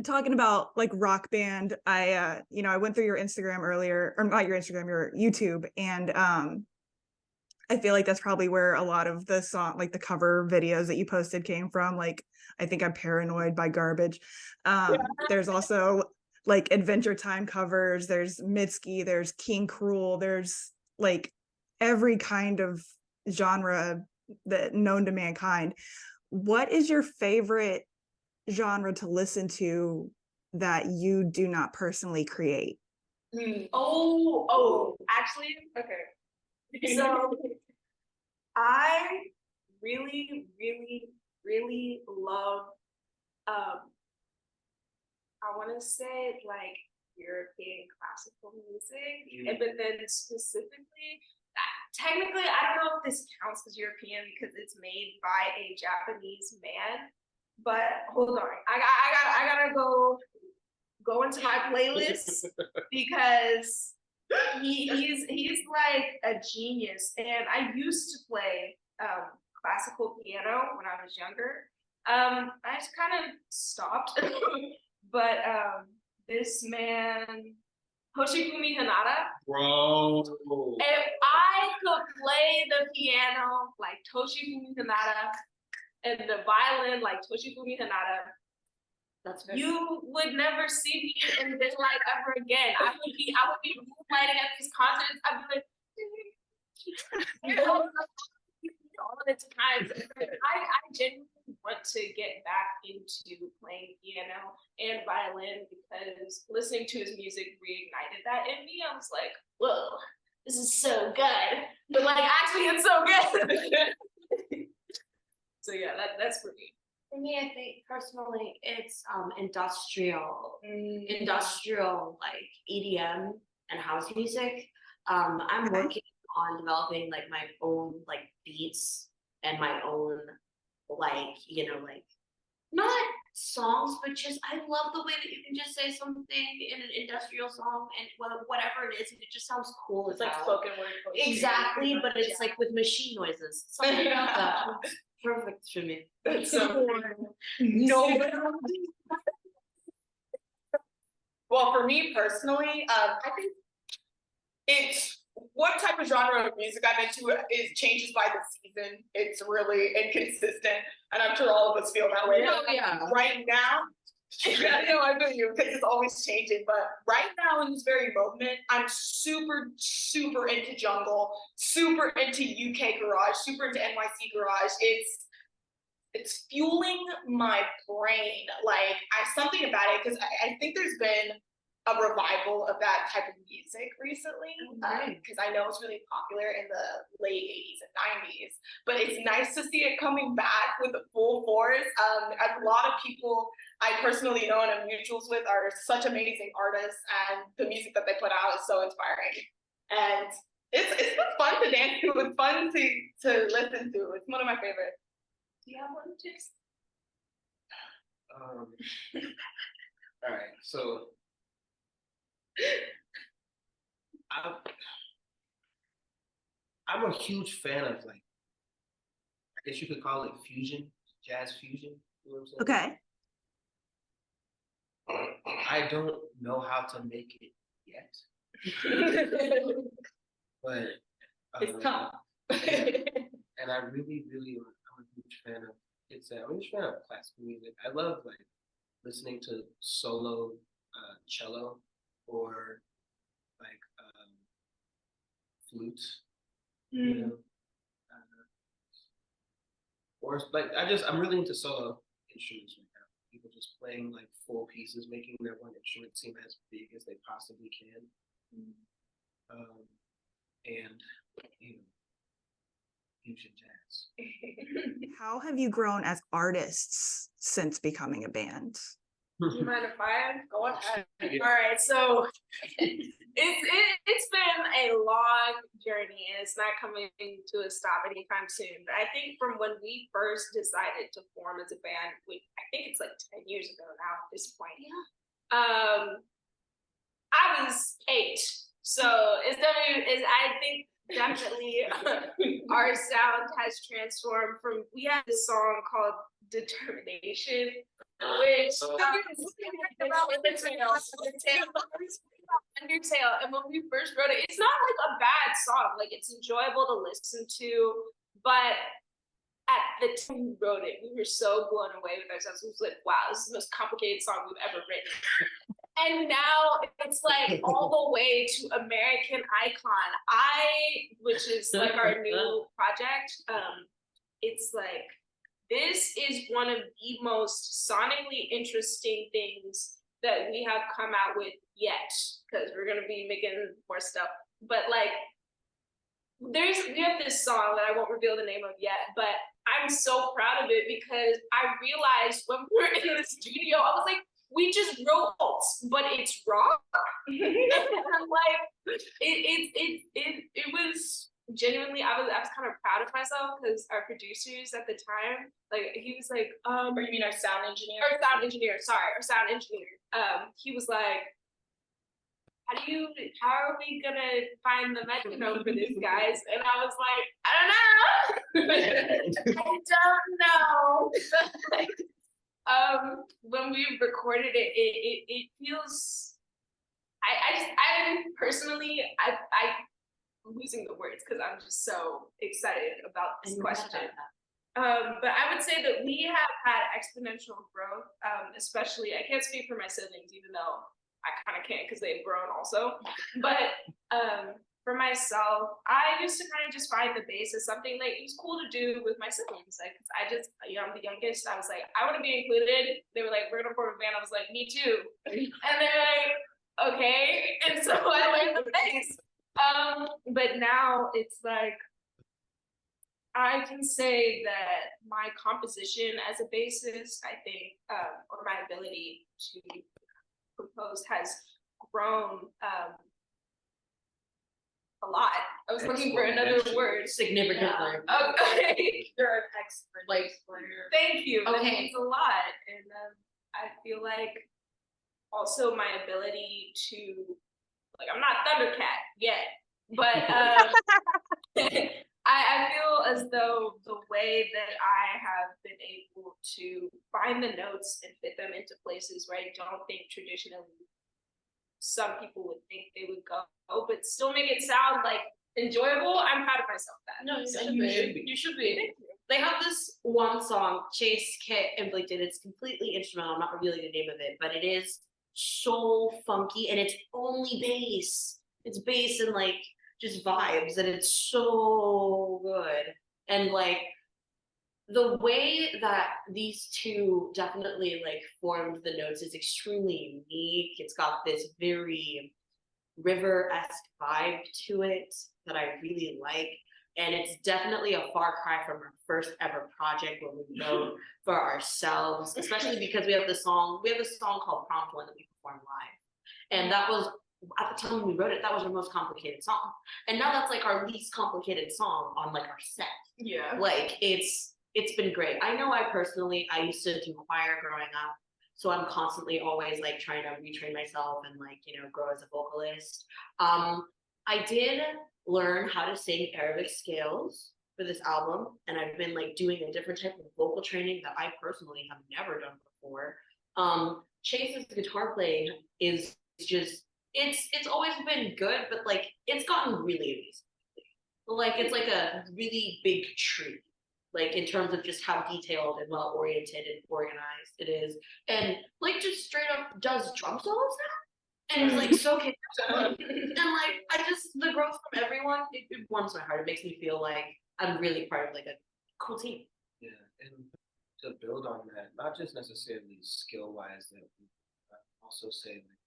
talking about like rock band, I went through your Instagram earlier, or not your Instagram, your YouTube, and I feel like that's probably where a lot of the song, like the cover videos that you posted came from. Like, I think I'm Paranoid by Garbage. There's also like Adventure Time covers, there's Mitski, there's King Cruel, there's like every kind of genre that known to mankind. What is your favorite genre to listen to that you do not personally create? Actually, okay. So I really, really, really love, I want to say like European classical music, but then specifically, technically, I don't know if this counts as European because it's made by a Japanese man. But hold on, I gotta go into my playlist because he's like a genius. And I used to play classical piano when I was younger. I just kind of stopped, but this man, Hoshifumi Hanada. Bro. If I could play the piano like Toshifumi Hanada and the violin like Toshifumi Hanada, you would never see me in this light ever again. I would be moonlighting at these concerts. I'd be like, all the time. I genuinely want to get back into playing piano and violin because listening to his music reignited that in me. I was like, whoa, this is so good. But like, actually, it's so good. So yeah, that's for me. For me, I think personally, it's industrial like EDM and house music. I'm working on developing like my own like beats and my own like not songs, but just I love the way that you can just say something in an industrial song and whatever it is, it just sounds cool. It's like spoken word poetry. Exactly, but it's like with machine noises. Something about that. Perfect for me. That's so no. Well, for me personally, I think it's what type of genre of music I'm into is changes by the season. It's really inconsistent, and I'm sure all of us feel that way. Oh, yeah. Right now, I know I feel you because it's always changing. But right now in this very moment, I'm super, super into jungle, super into UK garage, super into NYC garage. It's fueling my brain. Like something about it because I think there's been a revival of that type of music recently because I know it's really popular in the late 80s and 90s, but it's nice to see it coming back with the full force. A lot of people I personally know and am mutuals with are such amazing artists, and the music that they put out is so inspiring. And it's been fun to dance to. It's fun to listen to. It's one of my favorites. Do you have one, Chicks? All right, so I'm a huge fan of like, I guess you could call it fusion, jazz fusion. You know what I'm saying? Okay. I don't know how to make it yet, but It's tough. and I really, really, I'm a huge fan of I'm a huge fan of classical music. I love like listening to solo cello or like flute, you know, or like I'm really into solo instruments right now. People just playing like full pieces, making their one instrument seem as big as they possibly can, and you know, fusion jazz. How have you grown as artists since becoming a band? Do you mind if I go ahead? Yeah. All right, so it's been a long journey, and it's not coming to a stop anytime soon. But I think from when we first decided to form as a band, I think it's like 10 years ago now at this point. Yeah. I was 8, so I think definitely our sound has transformed from, we had this song called Determination, which Undertale. And when we first wrote it, it's not like a bad song, like it's enjoyable to listen to, but at the time we wrote it, we were so blown away with ourselves. We was like, wow, this is the most complicated song we've ever written. And now it's like all the way to American Icon. Which is like our new project. It's like, this is one of the most sonically interesting things that we have come out with yet, because we're gonna be making more stuff. But like, we have this song that I won't reveal the name of yet, but I'm so proud of it because I realized when we were in the studio, I was like, we just wrote, but it's rock. And I'm like, it was genuinely, I was kind of proud of myself because our producers at the time, like, he was like, Or you mean our sound engineer? our sound engineer, he was like, how are we gonna find the metronome for this, guys? And I was like, I don't know. I don't know. When we recorded it, it feels, I personally, I'm losing the words because I'm just so excited about this question. But I would say that we have had exponential growth, especially, I can't speak for my siblings, even though I kind of can't because they've grown also. But for myself, I used to kind of just find the bass as something like it was cool to do with my siblings. Like, I'm the youngest. I was like, I want to be included. They were like, we're gonna form a band. I was like, me too. And they're like, okay. And so I learned the bass. But now it's like, I can say that my composition as a bassist, I think, or my ability to compose has grown a lot. I was looking for another word. Significantly. Okay. You're an expert. Like, Thank you. That Okay. means a lot. And I feel like also my ability to, like, I'm not Thundercat yet, but I feel as though the way that I have been able to find the notes and fit them into places where I don't think traditionally some people would think they would go, but still make it sound like enjoyable. I'm proud of myself that. No, You should be. They have this one song, Chase, Kit, and Blake did. It's completely instrumental. I'm not revealing the name of it, but it is so funky, and it's only bass. It's bass and like just vibes, and it's so good. And like the way that these two definitely like formed the notes is extremely unique. It's got this very river-esque vibe to it that I really like. And it's definitely a far cry from our first ever project where we wrote for ourselves, especially because we have a song called Prompt One that we performed live. And that was, at the time when we wrote it, that was our most complicated song. And now that's like our least complicated song on like our set. Yeah. Like it's been great. I know I used to do choir growing up. So I'm constantly always like trying to retrain myself and like, grow as a vocalist. I did learn how to sing Arabic scales for this album. And I've been like doing a different type of vocal training that I personally have never done before. Chase's guitar playing is just, it's always been good, but like it's gotten really amazing. Like it's like a really big tree. Like in terms of just how detailed and well oriented and organized it is, and like just straight up does drum solos now, and it's like so and like the growth from everyone, it warms my heart. It makes me feel like I'm really part of like a cool team. Yeah, and to build on that, not just necessarily skill wise, that we also say like,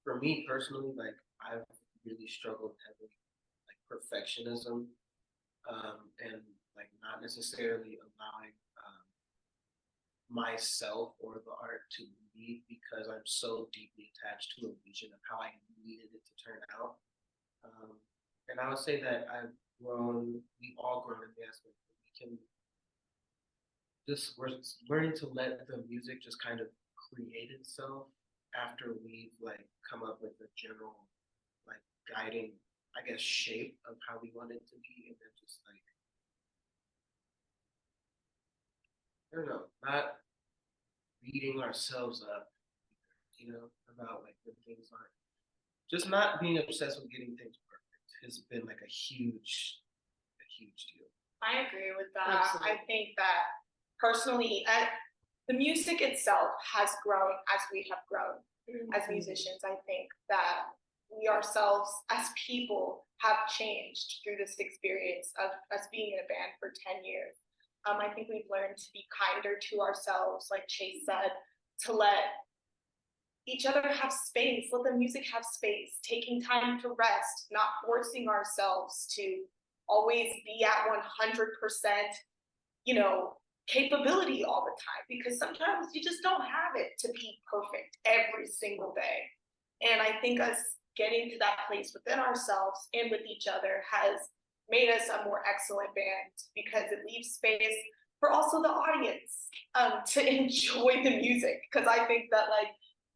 for me personally, like I've really struggled heavily like perfectionism, and like not necessarily allowing myself or the art to lead because I'm so deeply attached to a vision of how I needed it to turn out. And I would say that we've all grown in the aspect that we can we're learning to let the music just kind of create itself after we've like come up with a general like guiding I guess, shape of how we want it to be, and then just like, I don't know, not beating ourselves up, you know, about like when things aren't, just not being obsessed with getting things perfect has been like a huge deal. I agree with that. Absolutely. I think that personally, the music itself has grown as we have grown as musicians. I think that we ourselves as people have changed through this experience of us being in a band for 10 years. I think we've learned to be kinder to ourselves, like Chase said, to let each other have space, let the music have space, taking time to rest, not forcing ourselves to always be at 100%, you know, capability all the time, because sometimes you just don't have it to be perfect every single day. And I think us getting to that place within ourselves and with each other has made us a more excellent band, because it leaves space for also the audience to enjoy the music. Because I think that like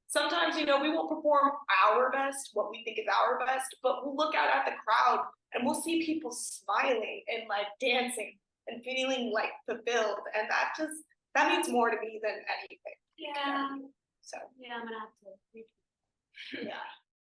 sometimes, you know, we won't perform our best, what we think is our best, but we'll look out at the crowd and we'll see people smiling and like dancing and feeling like fulfilled, and that means more to me than anything. Yeah. So Yeah, I'm gonna have to. yeah.